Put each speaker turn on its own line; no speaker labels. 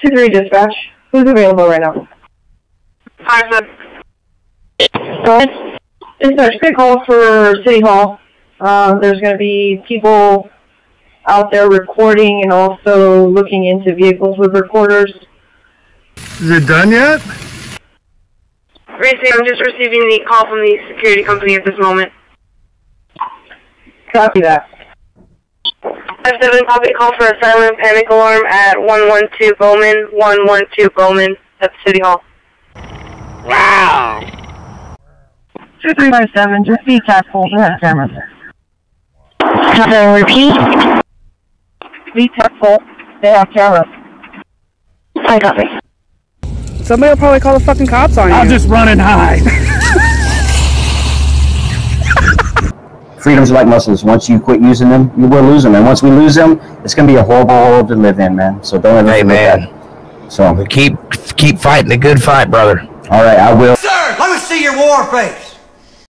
2-3 dispatch. Who's available right now?
Hi, sir.
Go ahead. Dispatch, quick call for City Hall. There's going to be people out there recording and also looking into vehicles with recorders.
Is it done yet?
Racing, I'm just receiving the call from the security company at this moment.
Copy that.
5-7, copy call for a silent panic alarm at 112 Bowman, 112 Bowman at City Hall.
Wow!
2357, just be tactful. You have cameras there.
Repeat.
Be tactful. They have cameras.
I got me.
Somebody will probably call the fucking cops on you.
I'll just run and hide.
Freedom's like muscles. Once you quit using them, you will lose them. And once we lose them, it's going to be a horrible world to live in, man. So don't ever forget that. So
Keep fighting the good fight, brother.
All right, I will.
Sir, let me see your war face.